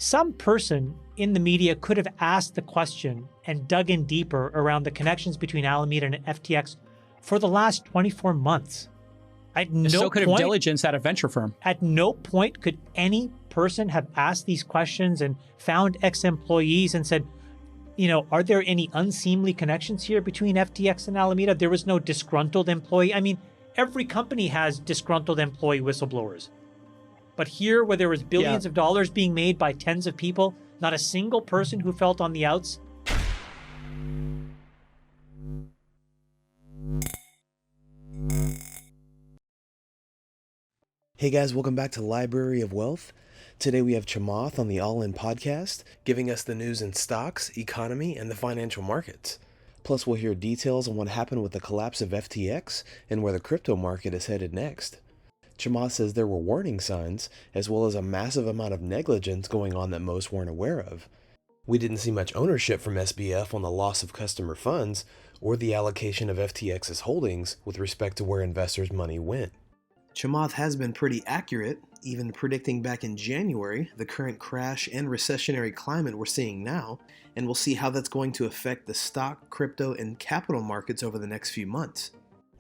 some person in the media could have asked the question and dug in deeper around the connections between Alameda and FTX for the last 24 months. So could have diligence at a venture firm. At no point could any person have asked these questions and found ex-employees and said, are there any unseemly connections here between FTX and Alameda? There was no disgruntled employee. I mean, every company has disgruntled employee whistleblowers. But here, where there was billions of dollars being made by tens of people, not a single person who felt on the outs. Hey guys, welcome back to Library of Wealth. Today we have Chamath on the All In podcast, giving us the news in stocks, economy, and the financial markets. Plus we'll hear details on what happened with the collapse of FTX and where the crypto market is headed next. Chamath says there were warning signs, as well as a massive amount of negligence going on that most weren't aware of. We didn't see much ownership from SBF on the loss of customer funds or the allocation of FTX's holdings with respect to where investors' money went. Chamath has been pretty accurate, even predicting back in January the current crash and recessionary climate we're seeing now, and we'll see how that's going to affect the stock, crypto, and capital markets over the next few months.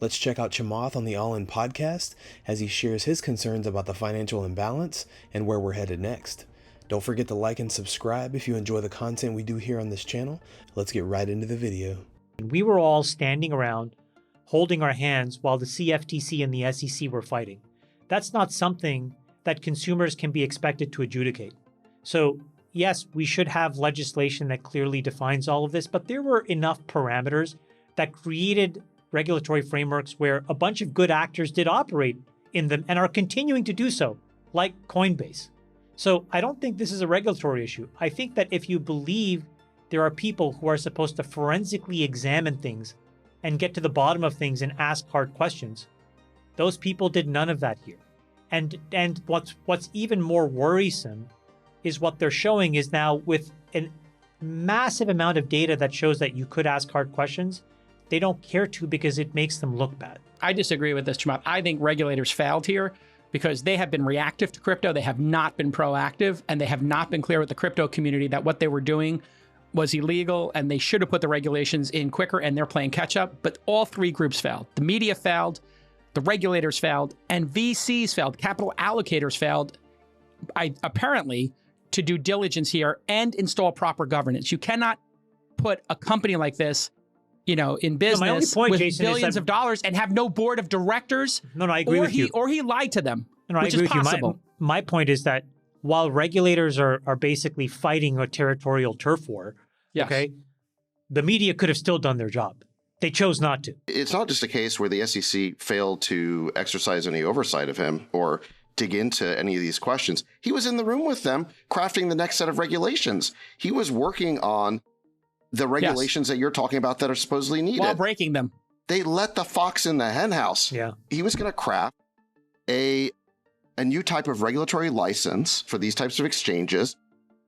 Let's check out Chamath on the All In podcast as he shares his concerns about the financial imbalance and where we're headed next. Don't forget to like and subscribe if you enjoy the content we do here on this channel. Let's get right into the video. We were all standing around holding our hands while the CFTC and the SEC were fighting. That's not something that consumers can be expected to adjudicate. So yes, we should have legislation that clearly defines all of this, but there were enough parameters that created regulatory frameworks where a bunch of good actors did operate in them and are continuing to do so, like Coinbase. So I don't think this is a regulatory issue. I think that if you believe there are people who are supposed to forensically examine things and get to the bottom of things and ask hard questions, those people did none of that here. And what's even more worrisome is what they're showing is now with a massive amount of data that shows that you could ask hard questions, they don't care to because it makes them look bad. I disagree with this, Chamath. I think regulators failed here because they have been reactive to crypto. They have not been proactive, and they have not been clear with the crypto community that what they were doing was illegal, and they should have put the regulations in quicker, and they're playing catch up. But all three groups failed. The media failed, the regulators failed, and VCs failed. Capital allocators failed, apparently, to do diligence here and install proper governance. You cannot put a company like this, in business with Jason, billions of dollars and have no board of directors. No, I agree with you. Or he lied to them, I agree with you. My point is that while regulators are basically fighting a territorial turf war, okay, the media could have still done their job. They chose not to. It's not just a case where the SEC failed to exercise any oversight of him or dig into any of these questions. He was in the room with them crafting the next set of regulations. He was working on the regulations that you're talking about that are supposedly needed. While breaking them. They let the fox in the hen house. Yeah. He was going to craft a new type of regulatory license for these types of exchanges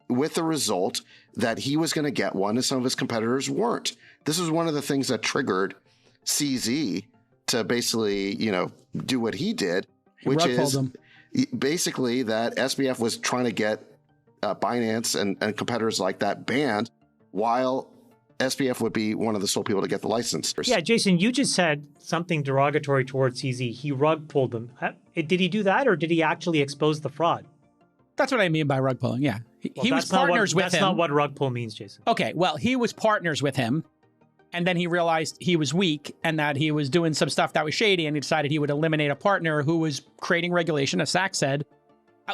with the result that he was going to get one and some of his competitors weren't. This was one of the things that triggered CZ to basically, do what he did, which is basically that SBF was trying to get Binance and competitors like that banned, while SBF would be one of the sole people to get the license. Yeah, Jason, you just said something derogatory towards CZ. He rug pulled them. Did he do that, or did he actually expose the fraud? That's what I mean by rug pulling, yeah. He was partners with him. That's not what rug pull means, Jason. Okay, well, he was partners with him, and then he realized he was weak and that he was doing some stuff that was shady, and he decided he would eliminate a partner who was creating regulation, as Sachs said.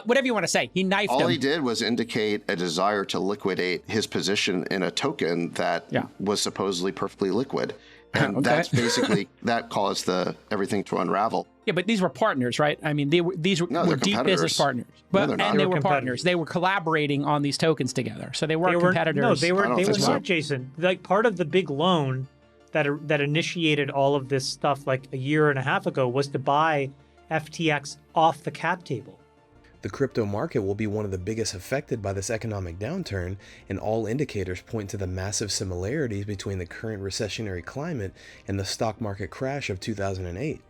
Whatever you want to say, he knifed him. All he did was indicate a desire to liquidate his position in a token that was supposedly perfectly liquid. And that's basically, that caused everything to unravel. Yeah, but these were partners, right? I mean, these were deep business partners. But, and they were partners. They were collaborating on these tokens together. So they weren't competitors. No, they were not, Jason. Like, part of the big loan that initiated all of this stuff like a year and a half ago was to buy FTX off the cap table. The crypto market will be one of the biggest affected by this economic downturn, and all indicators point to the massive similarities between the current recessionary climate and the stock market crash of 2008.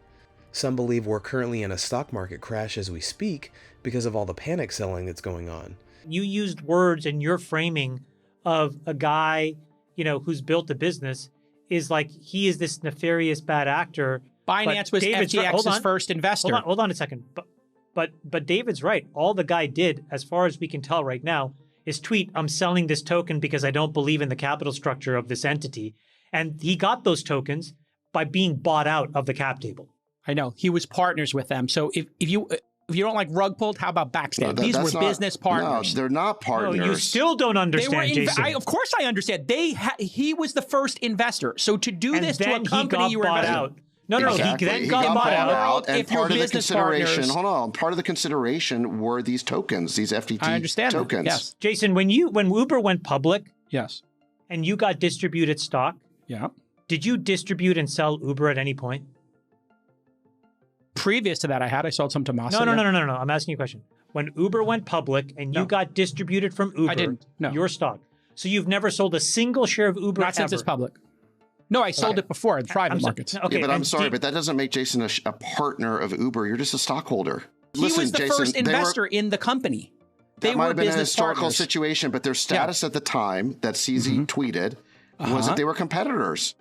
Some believe we're currently in a stock market crash as we speak because of all the panic selling that's going on. You used words in your framing of a guy, who's built a business is like he is this nefarious bad actor. Binance was FTX's first investor. Hold on a second. But David's right. All the guy did, as far as we can tell right now, is tweet, "I'm selling this token because I don't believe in the capital structure of this entity." And he got those tokens by being bought out of the cap table. I know. He was partners with them. So if you don't like rug pulled, how about backstab? These were business partners. No, they're not partners. No, you still don't understand, Jason. Of course I understand. He was the first investor. So to do this to a company you were investing out. No, exactly. He then got bought out. And if part of the consideration, partners, part of the consideration were these tokens, these FTT tokens. Yes. Jason, when Uber went public, yes, and you got distributed stock, yeah, did you distribute and sell Uber at any point? Previous to that, I sold some to Masa. No. I'm asking you a question. When Uber went public and you got distributed from Uber, I didn't. No. Your stock. So you've never sold a single share of Uber Not since it's public. No, I sold it before in private markets. Okay, yeah, but I'm sorry, but that doesn't make Jason a partner of Uber. You're just a stockholder. He was the first investor in the company. That might have been a historical situation, but their status at the time that CZ tweeted was that they were competitors.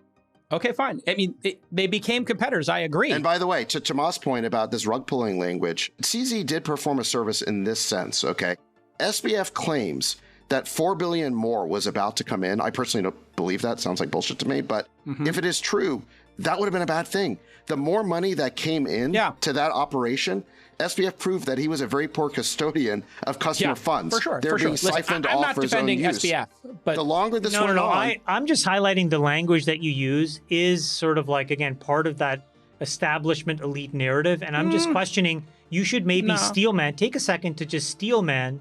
Okay, fine. I mean, they became competitors. I agree. And by the way, to Chamath's point about this rug pulling language, CZ did perform a service in this sense, okay? SBF claims that 4 billion more was about to come in. I personally don't believe that. Sounds like bullshit to me. But if it is true, that would have been a bad thing. The more money that came in to that operation, SBF proved that he was a very poor custodian of customer funds. For sure. They're being siphoned I'm off not for his own defending use. SBF, but the longer this went on, I'm just highlighting the language that you use is sort of like, again, part of that establishment elite narrative. And I'm just questioning, you should maybe steelman, take a second to just steelman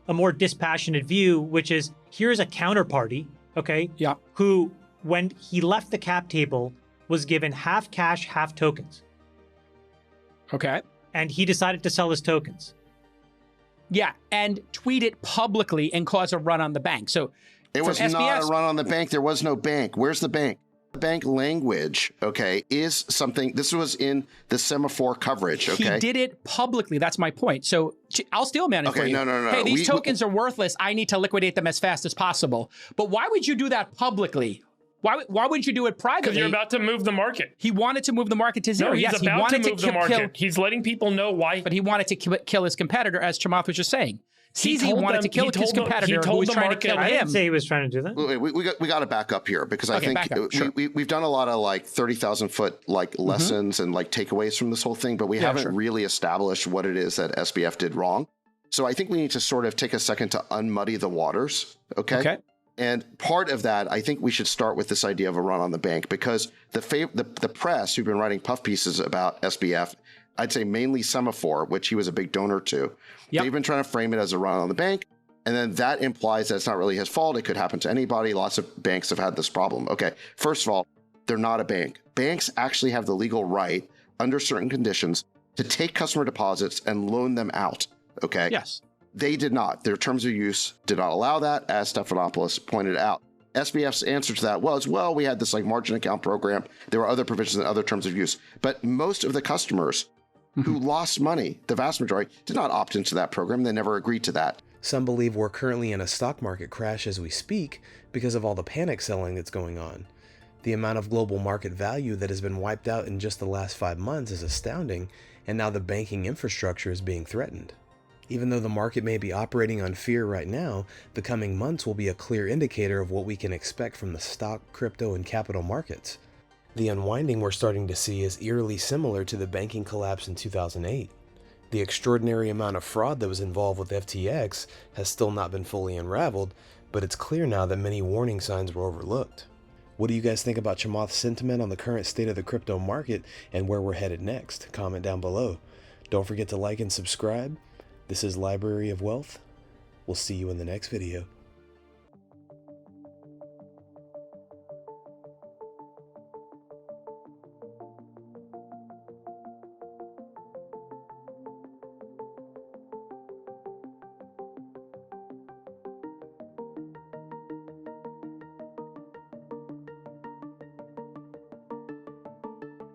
a more dispassionate view, which is here's a counterparty, okay? Yeah. Who, when he left the cap table, was given half cash, half tokens. Okay. And he decided to sell his tokens. Yeah, and tweet it publicly and cause a run on the bank. So it was not a run on the bank. There was no bank. Where's the bank? The bank language, okay, is something. This was in the semaphore coverage, okay? He did it publicly. That's my point. So I'll steelman it for you. No. Hey, these tokens are worthless. I need to liquidate them as fast as possible. But why would you do that publicly? Why wouldn't you do it privately? Because you're about to move the market. He wanted to move the market to zero. No, he's about to move the market. He's letting people know why. But he wanted to kill his competitor, as Chamath was just saying. CZ wanted to kill his competitor who was trying to kill him. I didn't say he was trying to do that. We got to back up here because I think we've done a lot of like 30,000 foot like lessons and like takeaways from this whole thing, but we haven't really established what it is that SBF did wrong. So I think we need to sort of take a second to unmuddy the waters. Okay. And part of that, I think we should start with this idea of a run on the bank because the press who've been writing puff pieces about SBF, I'd say mainly Semaphore, which he was a big donor to, they've been trying to frame it as a run on the bank. And then that implies that it's not really his fault. It could happen to anybody. Lots of banks have had this problem. Okay, first of all, they're not a bank. Banks actually have the legal right, under certain conditions, to take customer deposits and loan them out. Okay? Yes. They did not. Their terms of use did not allow that, as Stephanopoulos pointed out. SBF's answer to that was, well, we had this like margin account program. There were other provisions and other terms of use. But most of the customers who lost money, the vast majority, did not opt into that program. They never agreed to that. Some believe we're currently in a stock market crash as we speak because of all the panic selling that's going on. The amount of global market value that has been wiped out in just the last 5 months is astounding, and now the banking infrastructure is being threatened. Even though the market may be operating on fear right now, the coming months will be a clear indicator of what we can expect from the stock, crypto, and capital markets. The unwinding we're starting to see is eerily similar to the banking collapse in 2008. The extraordinary amount of fraud that was involved with FTX has still not been fully unraveled, but it's clear now that many warning signs were overlooked. What do you guys think about Chamath's sentiment on the current state of the crypto market and where we're headed next? Comment down below. Don't forget to like and subscribe. This is Library of Wealth. We'll see you in the next video.